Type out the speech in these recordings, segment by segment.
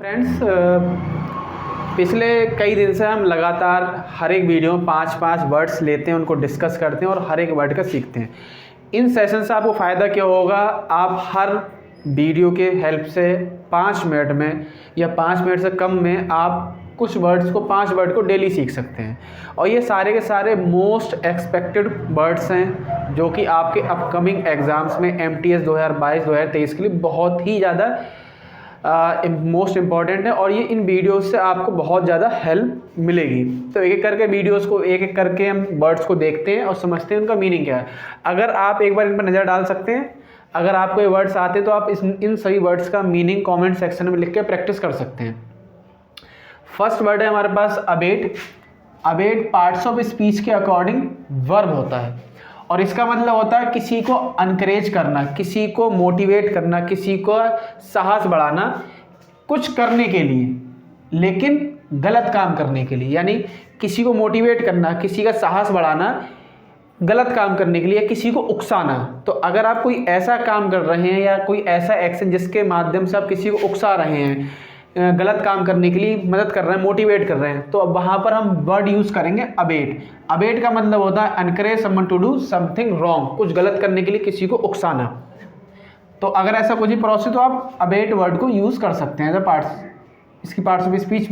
Friends, पिछले कई दिन से हम लगातार हर एक वीडियो में 5-5 वर्ड्स लेते हैं, उनको डिस्कस करते हैं और हर एक वर्ड का सीखते हैं। इन सेशन से आपको फ़ायदा क्या होगा? आप हर वीडियो के हेल्प से 5 मिनट में या 5 मिनट से कम में आप कुछ वर्ड्स को 5 वर्ड को डेली सीख सकते हैं। और ये सारे के सारे मोस्ट एक्सपेक्टेड वर्ड्स हैं जो कि आपके अपकमिंग एग्ज़ाम्स में MTS 2022-2023 के लिए बहुत ही ज़्यादा मोस्ट इम्पॉर्टेंट है और ये इन वीडियोस से आपको बहुत ज़्यादा हेल्प मिलेगी। तो एक एक करके वीडियोस को एक एक करके हम वर्ड्स को देखते हैं और समझते हैं उनका मीनिंग क्या है। अगर आप एक बार इन पर नज़र डाल सकते हैं, अगर आपको ये वर्ड्स आते हैं तो आप इन सभी वर्ड्स का मीनिंग कमेंट सेक्शन में लिख के प्रैक्टिस कर सकते हैं। फर्स्ट वर्ड है हमारे पास abet. Abet parts of speech के अकॉर्डिंग वर्ब होता है और इसका मतलब होता है किसी को अनकरेज करना, किसी को मोटिवेट करना, किसी को साहस बढ़ाना कुछ करने के लिए, लेकिन गलत काम करने के लिए। यानी किसी को मोटिवेट करना, किसी का साहस बढ़ाना गलत काम करने के लिए, किसी को उकसाना। तो अगर आप कोई ऐसा काम कर रहे हैं या कोई ऐसा एक्शन जिसके माध्यम से आप किसी को उकसा रहे हैं, गलत काम करने के लिए मदद कर रहे हैं, मोटिवेट कर रहे हैं, तो अब वहाँ पर हम वर्ड यूज़ करेंगे अबेट। अबेट का मतलब होता है encourage someone to do something wrong, कुछ गलत करने के लिए किसी को उकसाना। तो अगर ऐसा कुछ ही प्रोसेस तो आप अबेट वर्ड को यूज़ कर सकते हैं एज अ पार्ट्स, इसकी पार्ट्स ऑफ स्पीच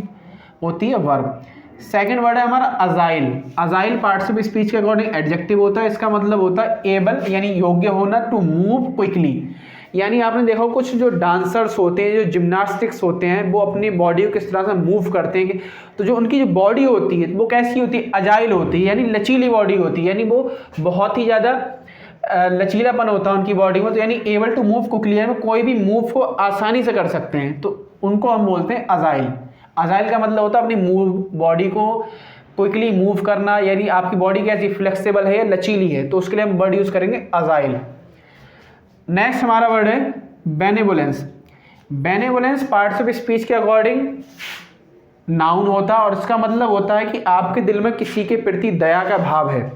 होती है वर्ब। सेकेंड वर्ड है हमारा agile. Agile parts of speech के अकॉर्डिंग एडजेक्टिव होता है। इसका मतलब होता है एबल, यानी योग्य होना, टू मूव क्विकली। यानी आपने देखा कुछ जो डांसर्स होते हैं, जो जिम्नास्टिक्स होते हैं, वो अपनी बॉडी को किस तरह से मूव करते हैं, तो जो उनकी जो बॉडी होती है वो कैसी होती है? अजाइल होती है, यानी लचीली बॉडी होती है, यानी वो बहुत ही ज़्यादा लचीलापन होता है उनकी बॉडी में। तो यानी एबल टू मूव क्विकली, यानी कोई भी मूव को आसानी से कर सकते हैं, तो उनको हम बोलते हैं अजाइल। अजाइल का मतलब होता है अपनी बॉडी को क्विकली मूव करना, यानी आपकी बॉडी कैसी फ्लेक्सिबल है या लचीली है, तो उसके लिए हम वर्ड यूज़ करेंगे अजाइल। नेक्स्ट हमारा वर्ड है benevolence. Benevolence parts of speech के अकॉर्डिंग नाउन होता है और इसका मतलब होता है कि आपके दिल में किसी के प्रति दया का भाव है,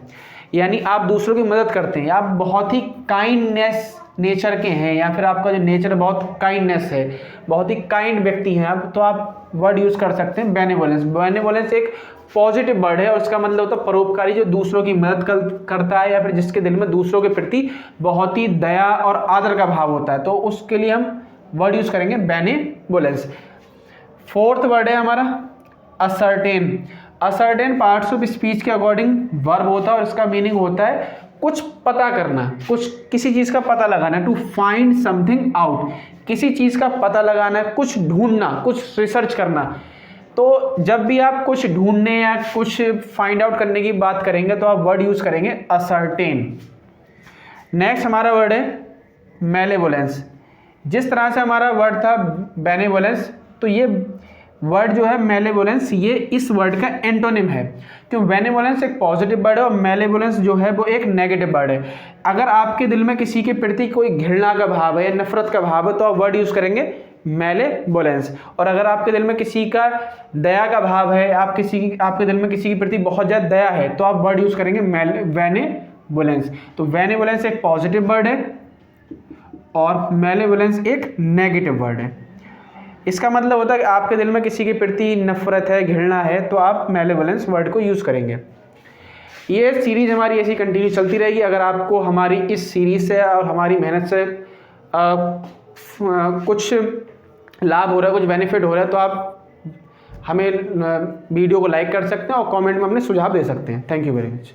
यानी आप दूसरों की मदद करते हैं, आप बहुत ही काइंडनेस नेचर के हैं, या फिर आपका जो नेचर बहुत काइंडनेस है, बहुत ही काइंड व्यक्ति हैं आप, तो आप वर्ड यूज़ कर सकते हैं बेनेवोलेंस। बेनेवोलेंस एक पॉजिटिव वर्ड है और इसका मतलब होता है परोपकारी, जो दूसरों की मदद करता है या फिर जिसके दिल में दूसरों के प्रति बहुत ही दया और आदर का भाव होता है, तो उसके लिए हम वर्ड यूज़ करेंगे बेनेवोलेंस। फोर्थ वर्ड है हमारा ascertain. Ascertain parts of speech के अकॉर्डिंग वर्ब होता है और इसका मीनिंग होता है कुछ पता करना, कुछ किसी चीज़ का पता लगाना, टू फाइंड समथिंग आउट, किसी चीज़ का पता लगाना, कुछ ढूंढना, कुछ रिसर्च करना। तो जब भी आप कुछ ढूंढने या कुछ फाइंड आउट करने की बात करेंगे तो आप वर्ड यूज़ करेंगे असर्टेन। नेक्स्ट हमारा वर्ड है मेलेवोलेंस। जिस तरह से हमारा वर्ड था बेनेवोलेंस, तो ये वर्ड जो है मेलेवोलेंस, ये इस वर्ड का एंटोनिम है, क्यों? बेनेवोलेंस एक पॉजिटिव वर्ड है और मेलेवोलेंस जो है वो एक नेगेटिव वर्ड है। अगर आपके दिल में किसी के प्रति कोई घृणा का भाव है या नफरत का भाव है तो आप वर्ड यूज़ करेंगे मेलेवोलेंस। और अगर आपके दिल में किसी का दया का भाव है, आपके दिल में किसी के प्रति बहुत ज़्यादा दया है, तो आप वर्ड यूज़ करेंगे बेनेवोलेंस। तो बेनेवोलेंस एक पॉजिटिव वर्ड है और मेलेवोलेंस एक नेगेटिव वर्ड है। इसका मतलब होता है कि आपके दिल में किसी के प्रति नफरत है, घृणा है, तो आप मेलेवोलेंस वर्ड को यूज़ करेंगे। ये सीरीज़ हमारी ऐसी कंटिन्यू चलती रहेगी। अगर आपको हमारी इस सीरीज़ से और हमारी मेहनत से कुछ लाभ हो रहा है, कुछ बेनिफिट हो रहा है, तो आप हमें वीडियो को लाइक कर सकते हैं और कमेंट में अपने सुझाव दे सकते हैं। Thank you very much.